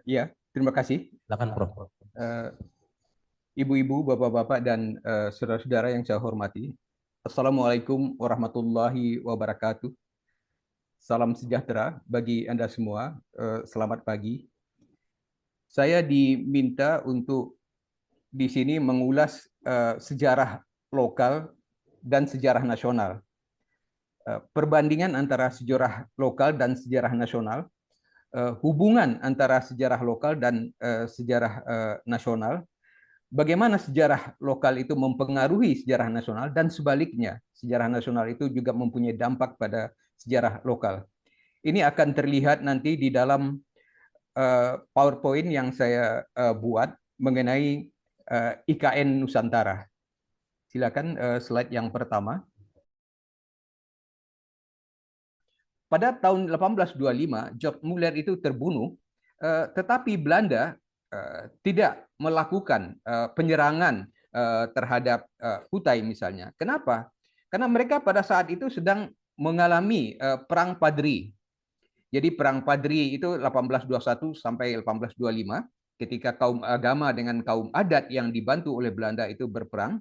Ya, terima kasih. Silakan, Prof. Eh, Ibu-ibu, bapak-bapak, dan saudara-saudara yang saya hormati. Assalamualaikum warahmatullahi wabarakatuh. Salam sejahtera bagi Anda semua. Selamat pagi. Saya diminta untuk di sini mengulas sejarah lokal dan sejarah nasional. Perbandingan antara sejarah lokal dan sejarah nasional, hubungan antara sejarah lokal dan sejarah nasional, bagaimana sejarah lokal itu mempengaruhi sejarah nasional dan sebaliknya, sejarah nasional itu juga mempunyai dampak pada sejarah lokal. Ini akan terlihat nanti di dalam PowerPoint yang saya buat mengenai IKN Nusantara. Silakan slide yang pertama. Pada tahun 1825, George Muller itu terbunuh, tetapi Belanda tidak melakukan penyerangan terhadap Kutai misalnya. Kenapa? Karena mereka pada saat itu sedang mengalami perang Padri. Jadi perang Padri itu 1821 sampai 1825, ketika kaum agama dengan kaum adat yang dibantu oleh Belanda itu berperang.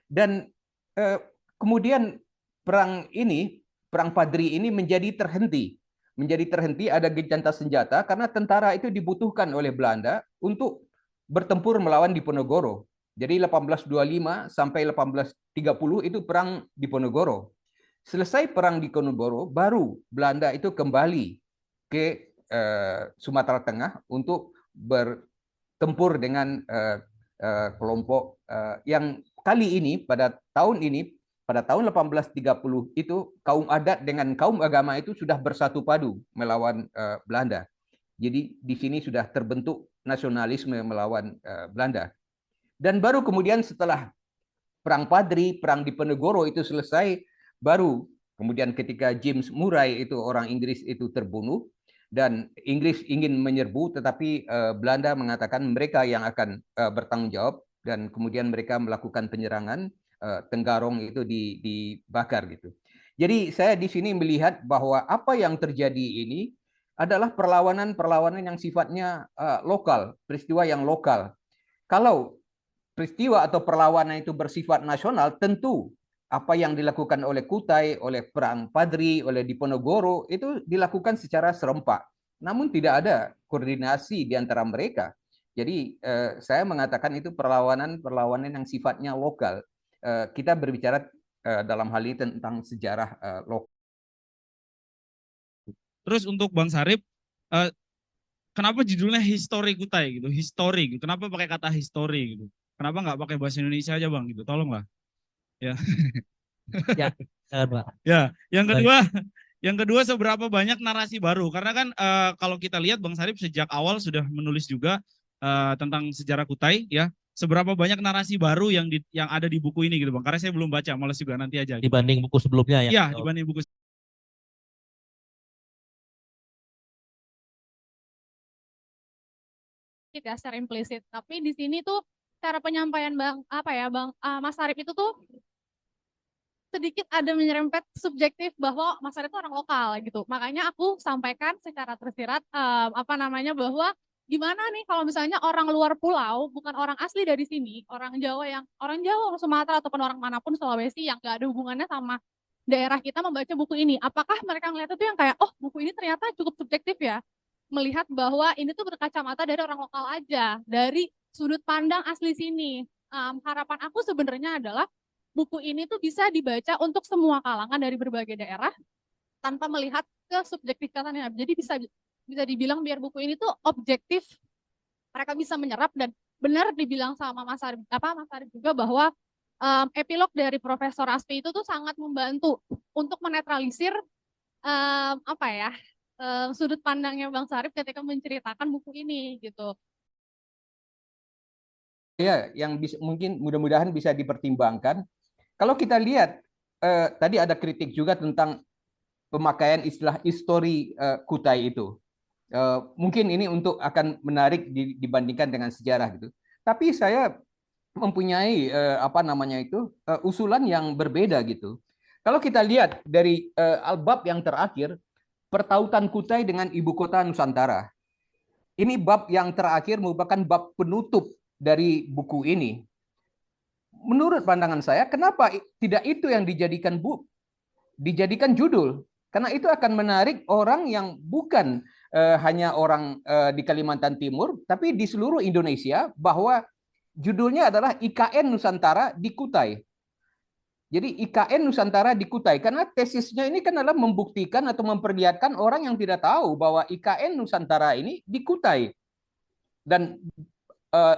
Dan eh, kemudian perang Padri ini menjadi terhenti, ada gencatan senjata karena tentara itu dibutuhkan oleh Belanda untuk bertempur melawan Diponegoro. Jadi 1825 sampai 1830 itu perang Diponegoro. Selesai perang Diponegoro, baru Belanda itu kembali ke Sumatera Tengah untuk bertempur dengan kelompok yang kali ini pada tahun 1830 itu kaum adat dengan kaum agama itu sudah bersatu padu melawan Belanda. Jadi di sini sudah terbentuk nasionalisme melawan Belanda. Dan baru kemudian setelah perang Padri, perang Diponegoro itu selesai, baru kemudian ketika James Murray itu orang Inggris itu terbunuh dan Inggris ingin menyerbu, tetapi Belanda mengatakan mereka yang akan bertanggung jawab dan kemudian mereka melakukan penyerangan, Tenggarong itu dibakar gitu. Jadi saya di sini melihat bahwa apa yang terjadi ini adalah perlawanan-perlawanan yang sifatnya lokal, peristiwa yang lokal. Kalau peristiwa atau perlawanan itu bersifat nasional, tentu apa yang dilakukan oleh Kutai, oleh Perang Padri, oleh Diponegoro itu dilakukan secara serempak. Namun tidak ada koordinasi di antara mereka. Jadi saya mengatakan itu perlawanan-perlawanan yang sifatnya lokal. Kita berbicara dalam hal ini tentang sejarah lokal. Terus untuk Bang Sarip, eh, kenapa judulnya History Kutai gitu? History gitu. Kenapa pakai kata history gitu? Kenapa nggak pakai bahasa Indonesia aja Bang gitu? Tolonglah. Ya. Ya, silakan, Pak. Ya, yang Baik. kedua, yang kedua seberapa banyak narasi baru? Karena kan kalau kita lihat Bang Sarip sejak awal sudah menulis juga tentang sejarah Kutai ya. Seberapa banyak narasi baru yang ada di buku ini gitu Bang? Karena saya belum baca, malas juga nanti aja gitu. Dibanding buku sebelumnya ya. Iya, dibanding buku. Ya secara implisit. Tapi di sini tuh cara penyampaian Mas Arif itu tuh sedikit ada menyerempet subjektif bahwa Mas Arif itu orang lokal gitu. Makanya aku sampaikan secara tersirat bahwa gimana nih kalau misalnya orang luar pulau bukan orang asli dari sini, orang Jawa, orang Sumatera ataupun orang manapun Sulawesi yang gak ada hubungannya sama daerah kita membaca buku ini. Apakah mereka ngeliat itu yang kayak, oh buku ini ternyata cukup subjektif ya, melihat bahwa ini tuh berkacamata dari orang lokal aja, dari sudut pandang asli sini. Harapan aku sebenarnya adalah buku ini tuh bisa dibaca untuk semua kalangan dari berbagai daerah tanpa melihat ke subjektifitasannya. Jadi bisa dibilang biar buku ini tuh objektif, mereka bisa menyerap dan benar dibilang sama Mas Arif juga bahwa epilog dari Profesor Aspi itu tuh sangat membantu untuk menetralisir sudut pandangnya Bang Sarif ketika menceritakan buku ini gitu. Ya, yang bisa, mungkin mudah-mudahan bisa dipertimbangkan. Kalau kita lihat tadi ada kritik juga tentang pemakaian istilah histori Kutai itu. Mungkin ini untuk akan menarik dibandingkan dengan sejarah gitu. Tapi saya mempunyai usulan yang berbeda gitu. Kalau kita lihat dari albab yang terakhir, pertautan Kutai dengan ibu kota Nusantara. ini bab yang terakhir merupakan bab penutup dari buku ini. Menurut pandangan saya, kenapa tidak itu yang dijadikan judul? Karena itu akan menarik orang yang bukan hanya orang di Kalimantan Timur, tapi di seluruh Indonesia, bahwa judulnya adalah IKN Nusantara di Kutai. Jadi IKN Nusantara di Kutai, karena tesisnya ini kan adalah membuktikan atau memperlihatkan orang yang tidak tahu bahwa IKN Nusantara ini di Kutai. Dan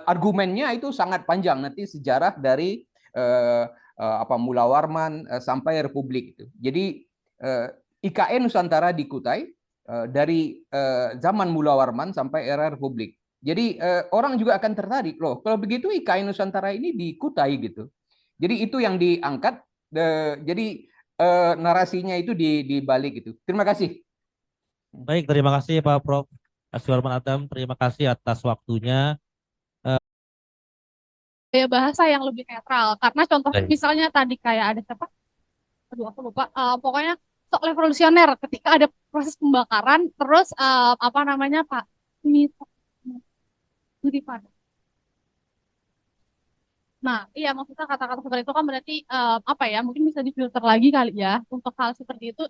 argumennya itu sangat panjang, nanti sejarah dari Mula Warman sampai Republik itu. Jadi IKN Nusantara di Kutai dari zaman Mula Warman sampai era Republik. Jadi orang juga akan tertarik, loh kalau begitu IKN Nusantara ini di Kutai gitu. Jadi itu yang diangkat, jadi narasinya itu di balik itu. Terima kasih. Baik, terima kasih Pak Prof. Aswarman Adam, terima kasih atas waktunya. Gaya bahasa yang lebih netral. Karena contohnya Baik. misalnya tadi kayak ada siapa? Aduh, aku lupa. Pokoknya sok revolusioner ketika ada proses pembakaran, terus apa namanya Pak? Ini Budi Pada. Nah, iya maksudnya kata-kata seperti itu kan berarti apa ya? Mungkin bisa difilter lagi kali ya untuk hal seperti itu.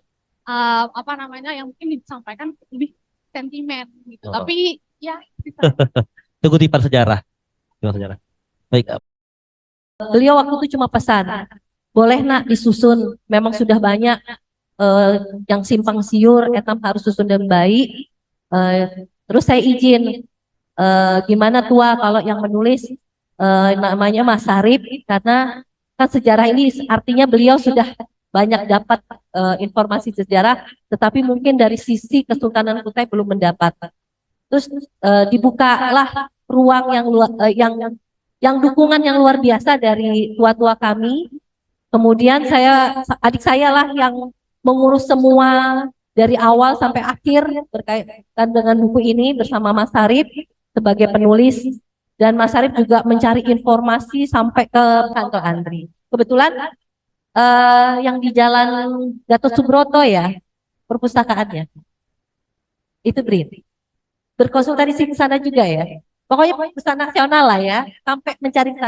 Apa namanya yang mungkin disampaikan lebih sentimen gitu. Oh. Tapi ya bisa. Itu kutipan sejarah. Kutipan sejarah. Baik. Beliau waktu itu cuma pesan, boleh nak disusun, memang sudah banyak yang simpang siur, etam harus susun dan baik. Terus saya izin, gimana tua kalau yang menulis namanya Mas Sarip, karena kan sejarah ini artinya beliau sudah banyak dapat informasi sejarah, tetapi mungkin dari sisi Kesultanan Kutai belum mendapat. Terus dibukalah ruang yang dukungan yang luar biasa dari tua-tua kami. Kemudian adik saya lah yang mengurus semua dari awal sampai akhir berkaitan dengan buku ini bersama Mas Sarip sebagai penulis, dan Mas Sarip juga mencari informasi sampai ke kantor Andri. Kebetulan yang di Jalan Gatot Subroto ya perpustakaannya itu Brin, berkonsultasi ke sana juga ya. Pokoknya pesan nasional lah ya, sampai mencari sana.